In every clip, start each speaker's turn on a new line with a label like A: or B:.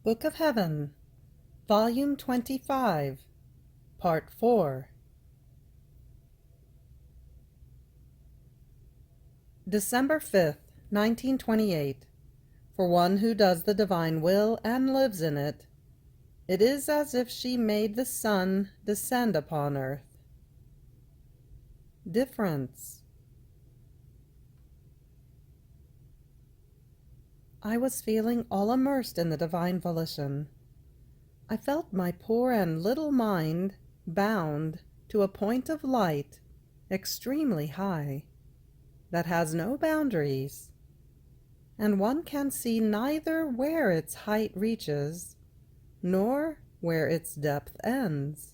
A: Book of Heaven, Volume 25, Part 4. December 5th, 1928. For one who does the divine will and lives in it, it is as if she made the sun descend upon earth. Difference. I was feeling all immersed in the divine volition. I felt my poor and little mind bound to a point of light extremely high, that has no boundaries, and one can see neither where its height reaches, nor where its depth ends.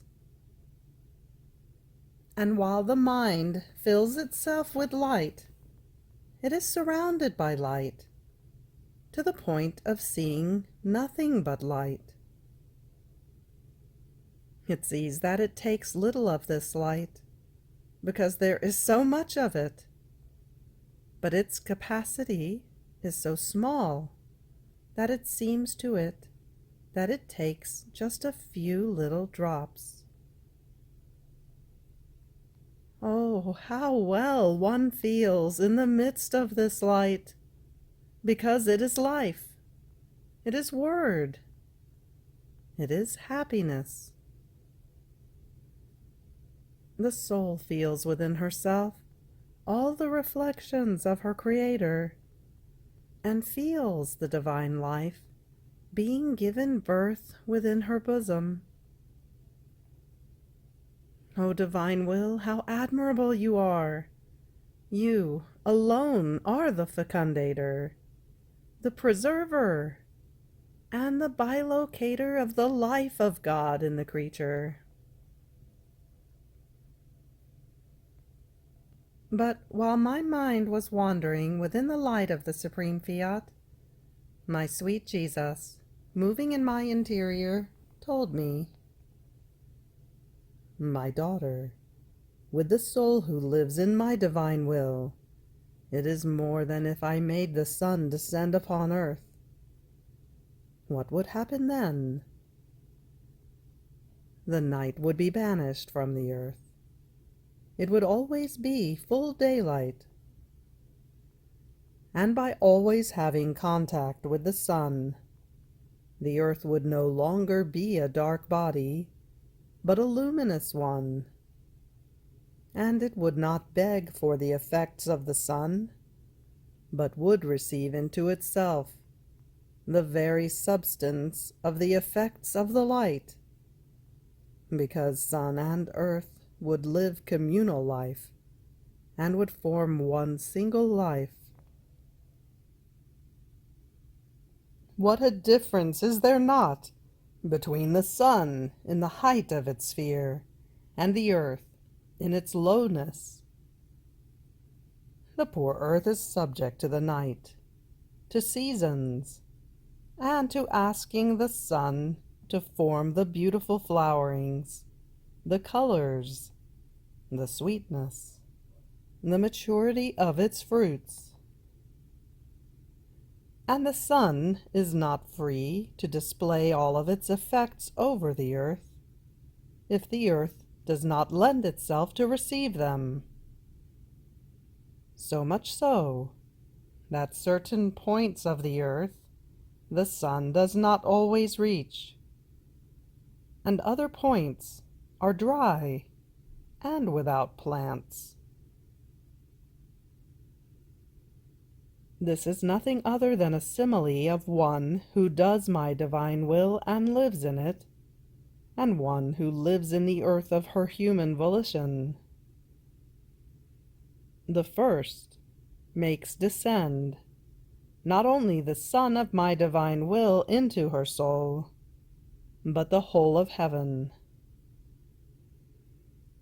A: And while the mind fills itself with light, it is surrounded by light, to the point of seeing nothing but light. It sees that it takes little of this light, because there is so much of it, but its capacity is so small that it seems to it that it takes just a few little drops. Oh, how well one feels in the midst of this light, because it is life, it is word, it is happiness. The soul feels within herself all the reflections of her Creator, and feels the divine life being given birth within her bosom. O divine will, how admirable you are! You alone are the fecundator, the preserver, and the bilocator of the life of God in the creature. But while my mind was wandering within the light of the supreme Fiat, my sweet Jesus, moving in my interior, told me, "My daughter, with the soul who lives in my divine will, it is more than if I made the sun descend upon earth. What would happen then? The night would be banished from the earth. It would always be full daylight. And by always having contact with the sun, the earth would no longer be a dark body, but a luminous one. And it would not beg for the effects of the sun, but would receive into itself the very substance of the effects of the light, because sun and earth would live communal life, and would form one single life. What a difference is there not between the sun in the height of its sphere, and the earth in its lowness? The poor earth is subject to the night, to seasons, and to asking the sun to form the beautiful flowerings, the colors, the sweetness, the maturity of its fruits. And the sun is not free to display all of its effects over the earth, if the earth does not lend itself to receive them. So much so, that certain points of the earth the sun does not always reach, and other points are dry and without plants. This is nothing other than a simile of one who does my divine will and lives in it, and one who lives in the earth of her human volition. The first makes descend not only the sun of my divine will into her soul, but the whole of heaven.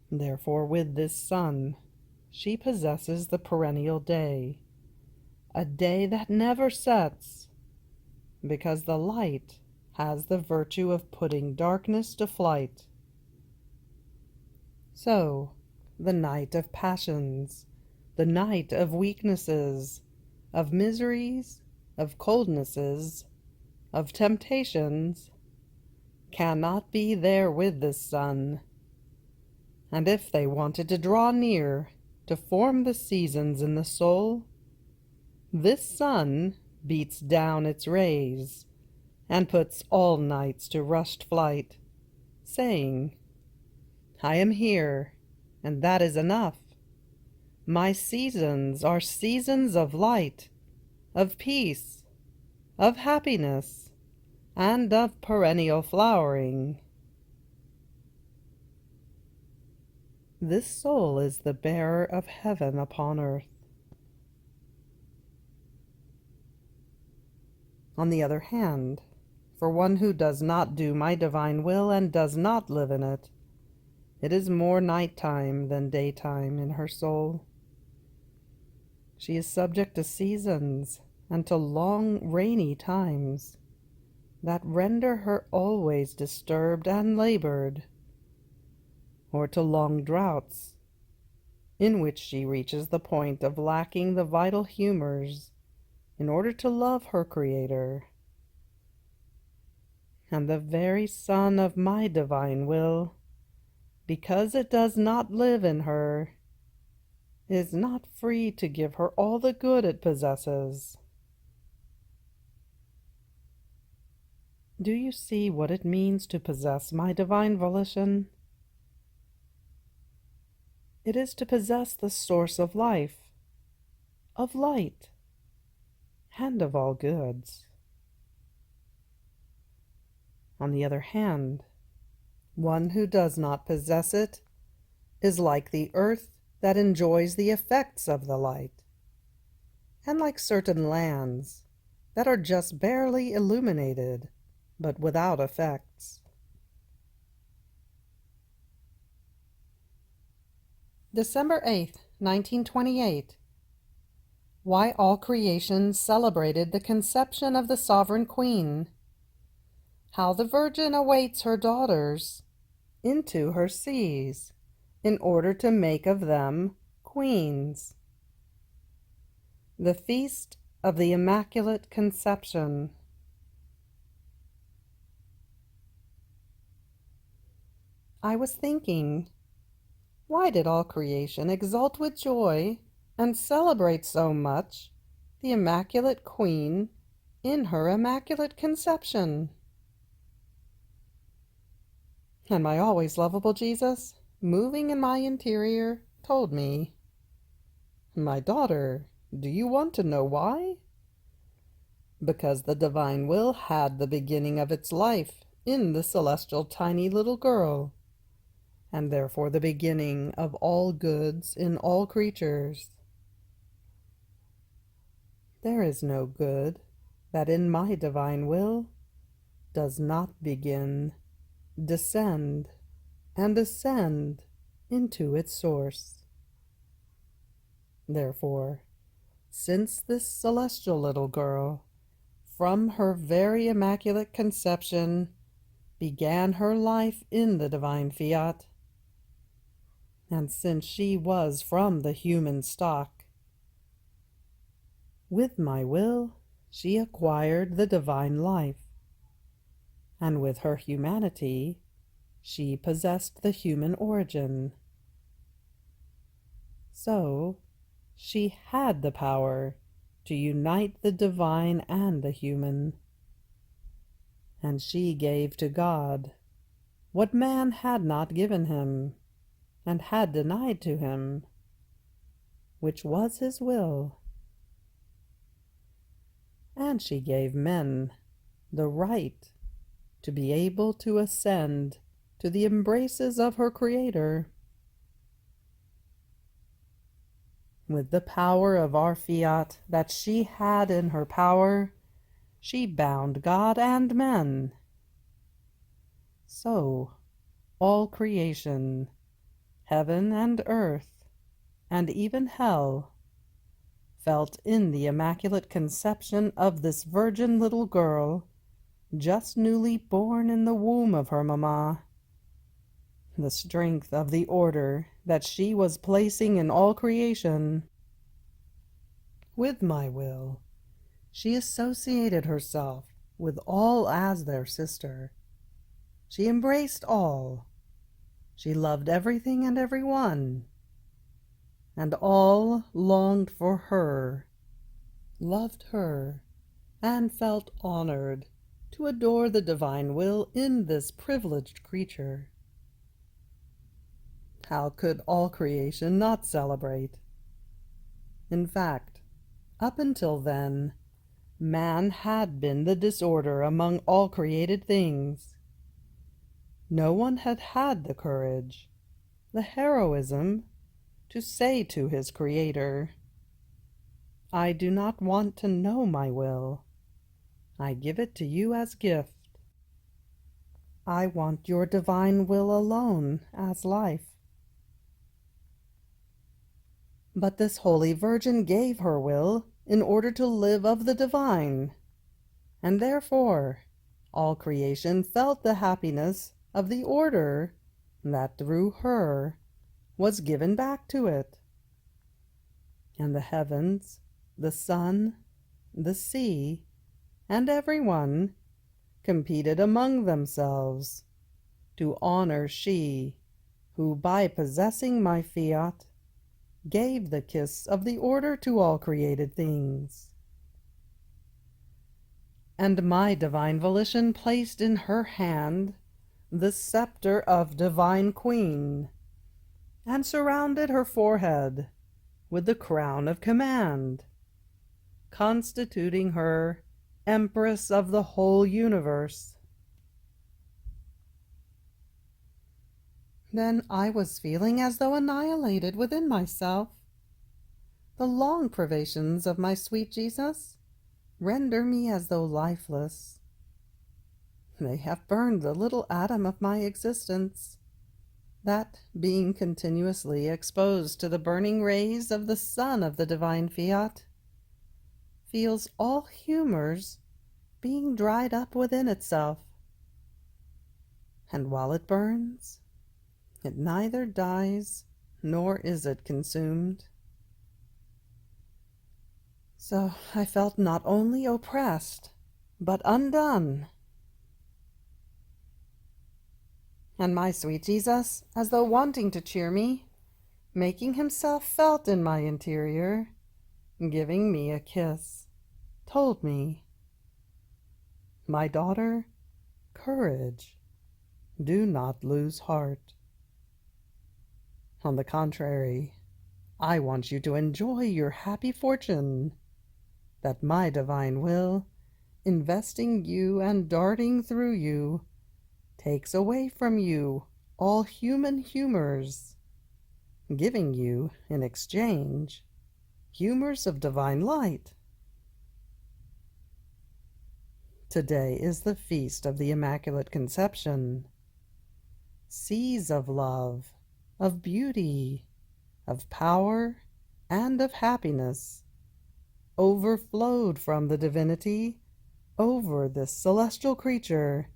A: Therefore with this sun she possesses the perennial day, a day that never sets, because the light has the virtue of putting darkness to flight. So, the night of passions, the night of weaknesses, of miseries, of coldnesses, of temptations, cannot be there with the sun. And if they wanted to draw near to form the seasons in the soul, this sun beats down its rays and puts all nights to rushed flight, saying, I am here, and that is enough. My seasons are seasons of light, of peace, of happiness, and of perennial flowering. This soul is the bearer of heaven upon earth. On the other hand, for one who does not do my divine will and does not live in it, it is more nighttime than daytime in her soul. She is subject to seasons and to long rainy times that render her always disturbed and labored, or to long droughts, in which she reaches the point of lacking the vital humors in order to love her Creator. And the very sun of my divine will, because it does not live in her, is not free to give her all the good it possesses. Do you see what it means to possess my divine volition? It is to possess the source of life, of light, and of all goods. On the other hand, one who does not possess it is like the earth that enjoys the effects of the light, and like certain lands that are just barely illuminated, but without effects. December 8th, 1928. Why all creation celebrated the conception of the Sovereign Queen. How the Virgin awaits her daughters into her seas in order to make of them queens. The Feast of the Immaculate Conception. I was thinking, why did all creation exult with joy and celebrate so much the Immaculate Queen in her Immaculate Conception? And my always lovable Jesus, moving in my interior, told me, My daughter, do you want to know why? Because the divine will had the beginning of its life in the celestial tiny little girl, and therefore the beginning of all goods in all creatures. There is no good that in my divine will does not begin, descend, and ascend into its source. Therefore, since this celestial little girl, from her very immaculate conception, began her life in the divine Fiat, and since she was from the human stock, with my will she acquired the divine life, and with her humanity she possessed the human origin. So she had the power to unite the divine and the human, and she gave to God what man had not given him and had denied to him, which was his will. And she gave men the right to be able to ascend to the embraces of her Creator. With the power of our Fiat that she had in her power, she bound God and men. So all creation, heaven and earth, and even hell, felt in the Immaculate Conception of this virgin little girl, just newly born in the womb of her mamma, the strength of the order that she was placing in all creation. With my will, she associated herself with all as their sister. She embraced all. She loved everything and everyone, and all longed for her, loved her, and felt honored to adore the divine will in this privileged creature. How could all creation not celebrate? In fact, up until then, man had been the disorder among all created things. No one had had the courage, the heroism, to say to his Creator, "I do not want to know my will. I give it to you as gift. I want your divine will alone as life." But this holy virgin gave her will in order to live of the divine, and therefore all creation felt the happiness of the order that through her was given back to it. And the heavens, the sun, the sea, and everyone competed among themselves to honor she who, by possessing my fiat, gave the kiss of the order to all created things. And my divine volition placed in her hand the scepter of divine queen, and surrounded her forehead with the crown of command, constituting her empress of the whole universe. Then I was feeling as though annihilated within myself. The long privations of my sweet Jesus render me as though lifeless. They have burned the little atom of my existence, that, being continuously exposed to the burning rays of the sun of the divine fiat, feels all humors being dried up within itself. And while it burns, it neither dies nor is it consumed. So I felt not only oppressed, but undone. And my sweet Jesus, as though wanting to cheer me, making himself felt in my interior, giving me a kiss, told me, "My daughter, courage, do not lose heart. On the contrary, I want you to enjoy your happy fortune, that my divine will, investing you and darting through you, takes away from you all human humors, giving you, in exchange, humors of divine light. Today is the feast of the Immaculate Conception. Seas of love, of beauty, of power, and of happiness overflowed from the divinity over this celestial creature.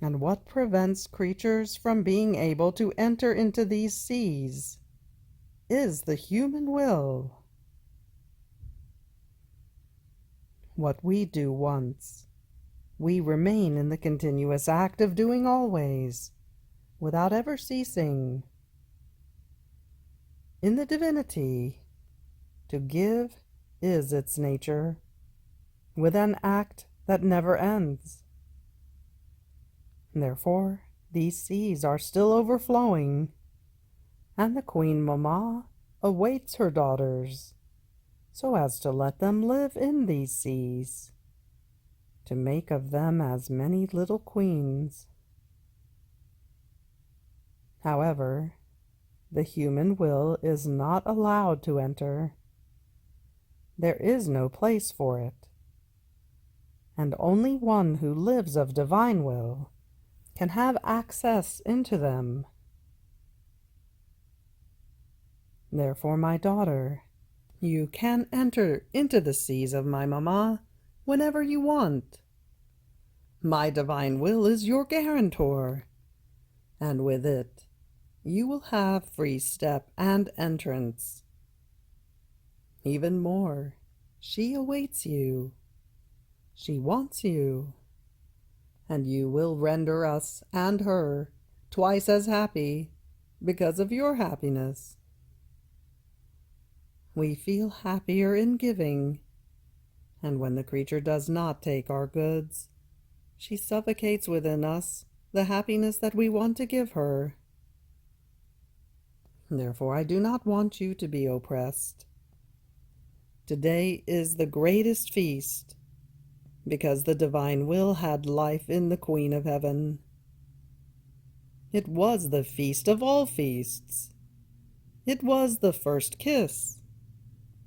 A: And what prevents creatures from being able to enter into these seas is the human will. What we do once, we remain in the continuous act of doing always, without ever ceasing. In the divinity, to give is its nature, with an act that never ends. Therefore, these seas are still overflowing, and the Queen Mamma awaits her daughters, so as to let them live in these seas, to make of them as many little queens. However, the human will is not allowed to enter. There is no place for it, and only one who lives of divine will can have access into them. Therefore, my daughter, you can enter into the seas of my Mamma whenever you want. My divine will is your guarantor, and with it you will have free step and entrance. Even more, she awaits you. She wants you, and you will render us and her twice as happy because of your happiness. We feel happier in giving, and when the creature does not take our goods, she suffocates within us the happiness that we want to give her. Therefore, I do not want you to be oppressed. Today is the greatest feast, because the divine will had life in the Queen of Heaven. It was the feast of all feasts. It was the first kiss,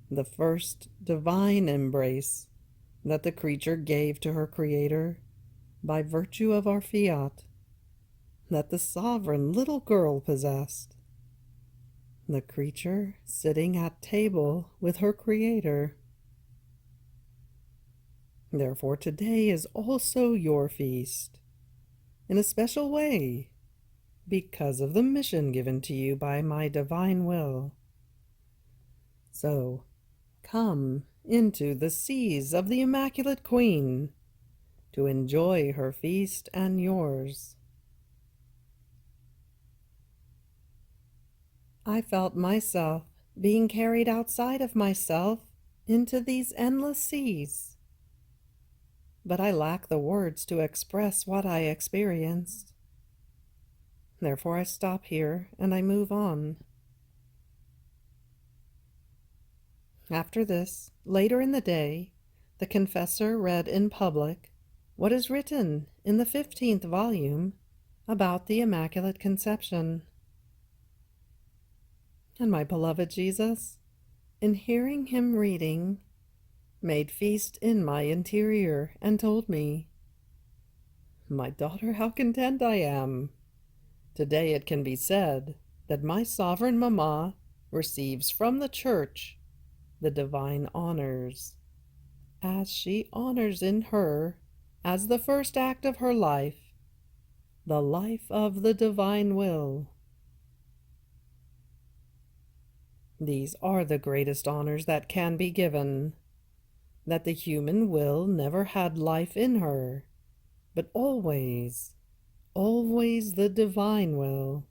A: the first divine embrace that the creature gave to her Creator by virtue of our Fiat, that the sovereign little girl possessed. The creature sitting at table with her Creator. Therefore today is also your feast, in a special way, because of the mission given to you by my divine will. So, come into the seas of the Immaculate Queen to enjoy her feast and yours. I felt myself being carried outside of myself into these endless seas, but I lack the words to express what I experienced. Therefore I stop here and I move on. After this, later in the day, the confessor read in public what is written in the 15th volume about the Immaculate Conception. And my beloved Jesus, in hearing him reading, made feast in my interior and told me, "My daughter, how content I am! Today it can be said that my sovereign mamma receives from the Church the divine honors, as she honors in her, as the first act of her life, the life of the divine will." These are the greatest honors that can be given, that the human will never had life in her, but always, always the divine will.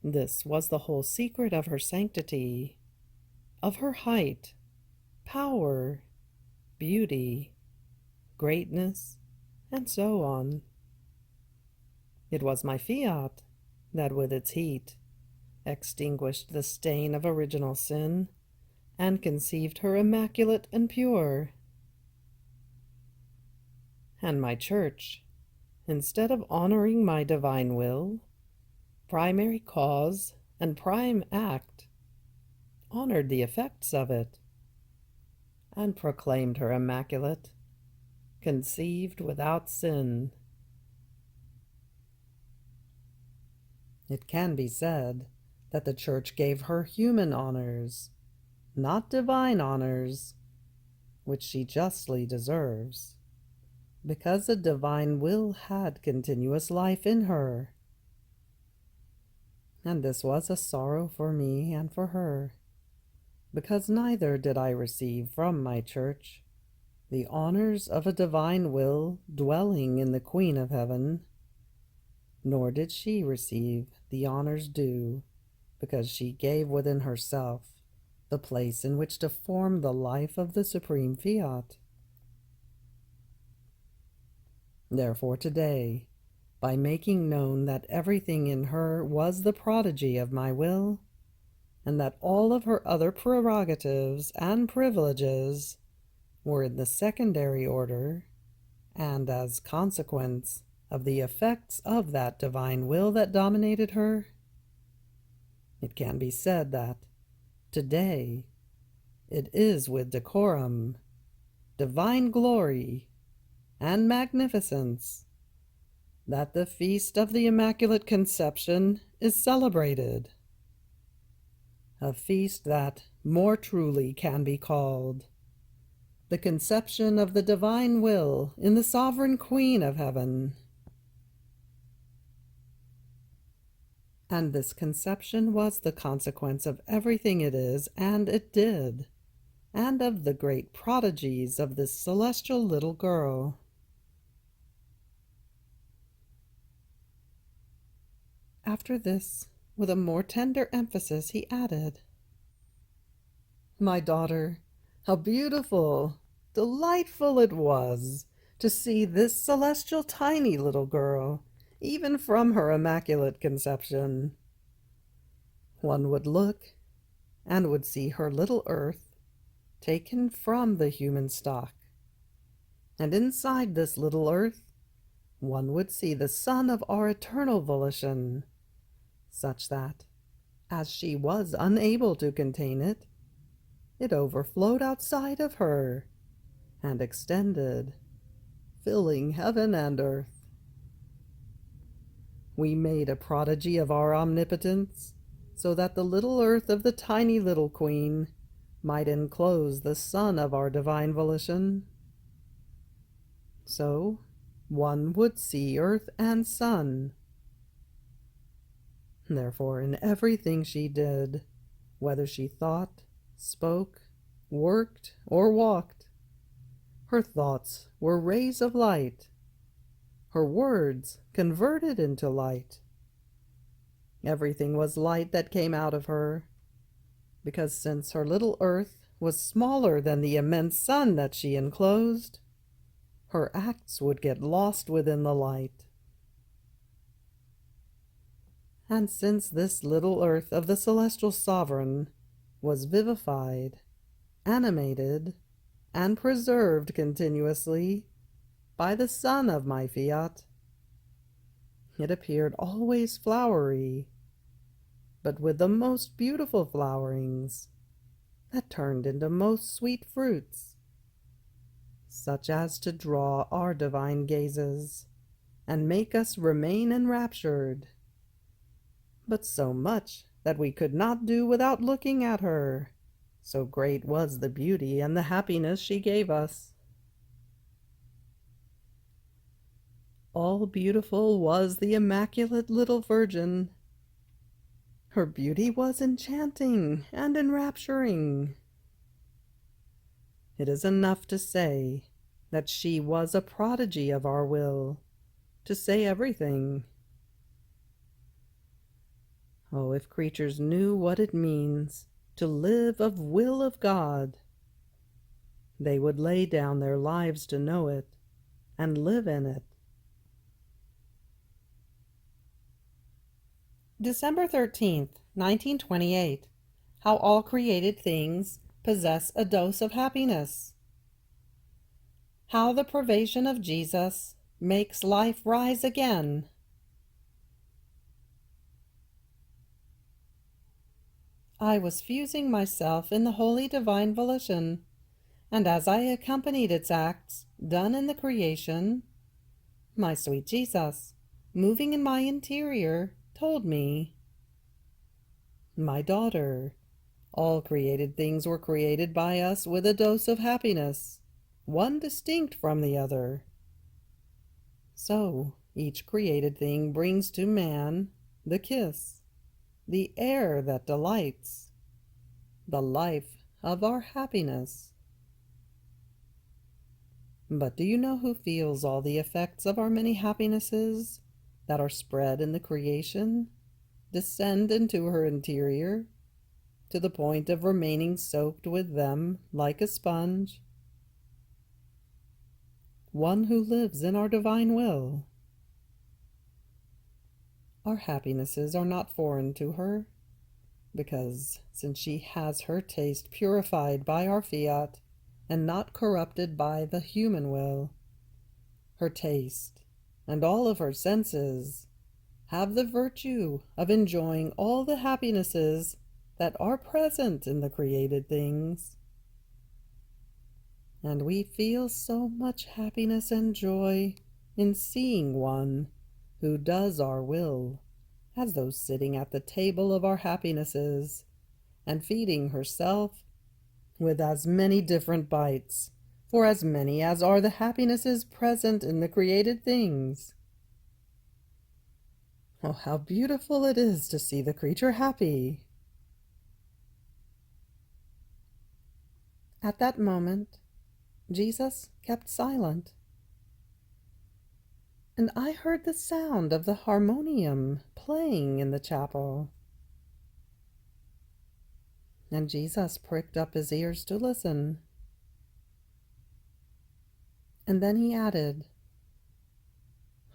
A: This was the whole secret of her sanctity, of her height, power, beauty, greatness, and so on. It was my Fiat that with its heat extinguished the stain of original sin, and conceived her immaculate and pure. And my Church, instead of honoring my divine will, primary cause and prime act, honored the effects of it, and proclaimed her immaculate, conceived without sin. It can be said that the Church gave her human honors, not divine honors, which she justly deserves, because the divine will had continuous life in her. And this was a sorrow for me and for her, because neither did I receive from my Church the honors of a divine will dwelling in the Queen of Heaven, nor did she receive the honors due, because she gave within herself the place in which to form the life of the supreme Fiat. Therefore today, by making known that everything in her was the prodigy of my will, and that all of her other prerogatives and privileges were in the secondary order, and as consequence of the effects of that divine will that dominated her, it can be said that today it is with decorum, divine glory, and magnificence that the feast of the Immaculate Conception is celebrated. A feast that more truly can be called the conception of the divine will in the sovereign Queen of Heaven. And this conception was the consequence of everything it is, and it did, and of the great prodigies of this celestial little girl. After this, with a more tender emphasis, he added, "My daughter, how beautiful, delightful it was to see this celestial tiny little girl, even from her Immaculate Conception. One would look and would see her little earth taken from the human stock, and inside this little earth one would see the Son of our eternal volition, such that, as she was unable to contain it, it overflowed outside of her and extended, filling heaven and earth. We made a prodigy of our omnipotence, so that the little earth of the tiny little queen might enclose the Son of our divine volition. So one would see earth and sun. Therefore, in everything she did, whether she thought, spoke, worked, or walked, her thoughts were rays of light, her words converted into light. Everything was light that came out of her, because since her little earth was smaller than the immense sun that she enclosed, her acts would get lost within the light. And since this little earth of the celestial sovereign was vivified, animated, and preserved continuously by the Son of my Fiat, it appeared always flowery, but with the most beautiful flowerings that turned into most sweet fruits, such as to draw our divine gazes and make us remain enraptured, but so much that we could not do without looking at her, so great was the beauty and the happiness she gave us. All beautiful was the immaculate little Virgin. Her beauty was enchanting and enrapturing. It is enough to say that she was a prodigy of our will, to say everything. Oh, if creatures knew what it means to live of will of God, they would lay down their lives to know it and live in it. December 13th, 1928. How all created things possess a dose of happiness. How the privation of Jesus makes life rise again. I was fusing myself in the holy divine volition, and as I accompanied its acts done in the creation, my sweet Jesus, moving in my interior, told me, "My daughter, all created things were created by us with a dose of happiness, one distinct from the other. So each created thing brings to man the kiss, the air that delights, the life of our happiness. But do you know who feels all the effects of our many happinesses that are spread in the creation descend into her interior, to the point of remaining soaked with them like a sponge? One who lives in our divine will. Our happinesses are not foreign to her, because since she has her taste purified by our Fiat and not corrupted by the human will, her taste and all of her senses have the virtue of enjoying all the happinesses that are present in the created things. And we feel so much happiness and joy in seeing one who does our will, as though sitting at the table of our happinesses, and feeding herself with as many different bites, for as many as are the happinesses present in the created things. Oh, how beautiful it is to see the creature happy! At that moment, Jesus kept silent, and I heard the sound of the harmonium playing in the chapel. And Jesus pricked up his ears to listen. And then he added,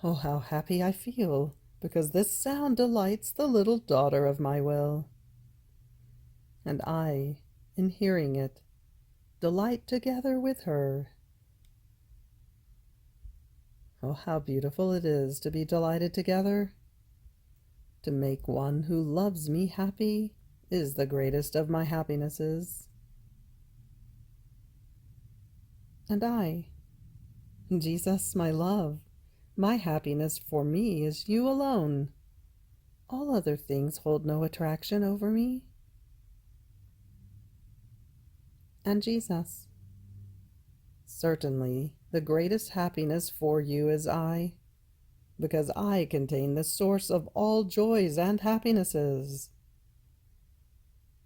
A: "Oh, how happy I feel, because this sound delights the little daughter of my will. And I, in hearing it, delight together with her." Oh, how beautiful it is to be delighted together. To make one who loves me happy is the greatest of my happinesses. And I, Jesus, my love, my happiness for me is you alone. All other things hold no attraction over me. And Jesus, certainly the greatest happiness for you is I, because I contain the source of all joys and happinesses.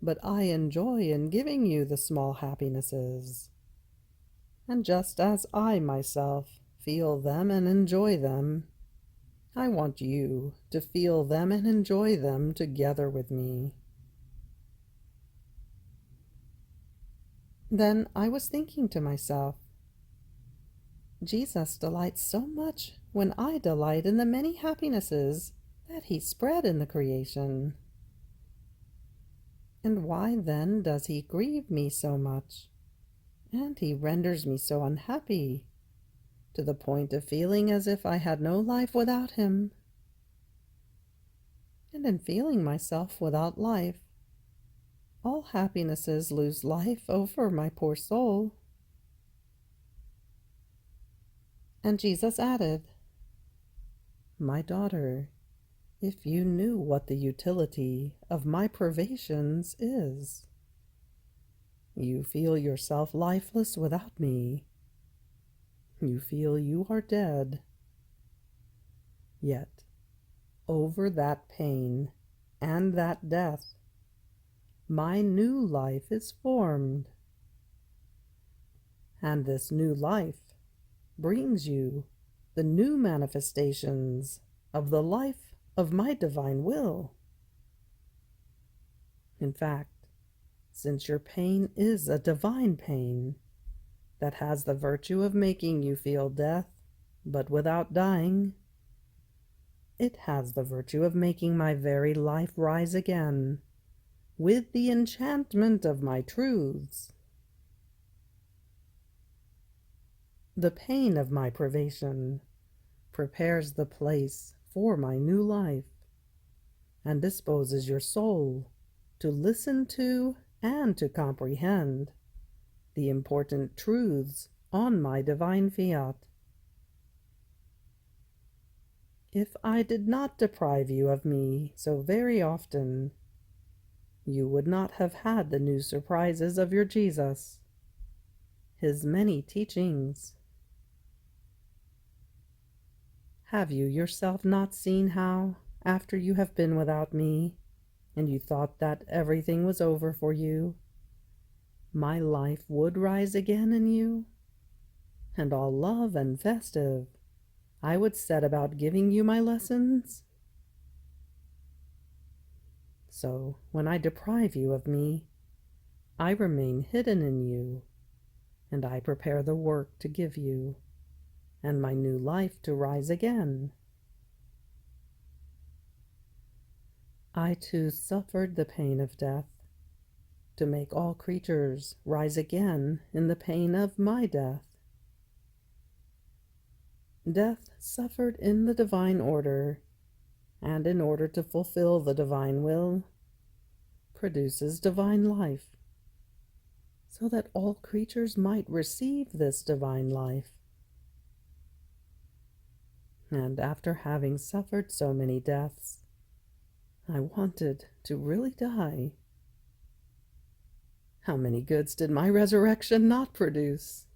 A: But I enjoy in giving you the small happinesses. And just as I myself feel them and enjoy them, I want you to feel them and enjoy them together with me. Then I was thinking to myself, Jesus delights so much when I delight in the many happinesses that he spread in the creation. And why then does he grieve me so much? And he renders me so unhappy, to the point of feeling as if I had no life without him. And in feeling myself without life, all happinesses lose life over my poor soul. And Jesus added, "My daughter, if you knew what the utility of my privations is. You feel yourself lifeless without me. You feel you are dead. Yet, over that pain and that death, my new life is formed. And this new life brings you the new manifestations of the life of my divine will. In fact, since your pain is a divine pain that has the virtue of making you feel death, but without dying, it has the virtue of making my very life rise again with the enchantment of my truths. The pain of my privation prepares the place for my new life, and disposes your soul to listen to and to comprehend the important truths on my divine fiat. If I did not deprive you of me so very often, you would not have had the new surprises of your Jesus, his many teachings. Have you yourself not seen how, after you have been without me, and you thought that everything was over for you, my life would rise again in you? And all love and festive, I would set about giving you my lessons? So, when I deprive you of me, I remain hidden in you, and I prepare the work to give you, and my new life to rise again. I too suffered the pain of death, to make all creatures rise again in the pain of my death. Death suffered in the divine order, and in order to fulfill the divine will, produces divine life, so that all creatures might receive this divine life. And after having suffered so many deaths, I wanted to really die. How many goods did my resurrection not produce?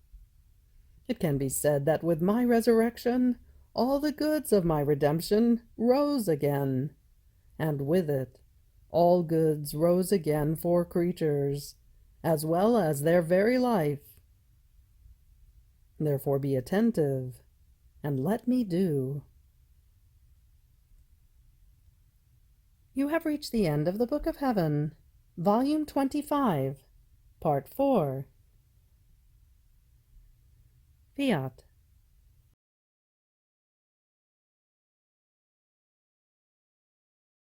A: It can be said that with my resurrection, all the goods of my redemption rose again, and with it, all goods rose again for creatures, as well as their very life. Therefore be attentive, and let me do. You have reached the end of the Book of Heaven, Volume 25, Part 4. Fiat.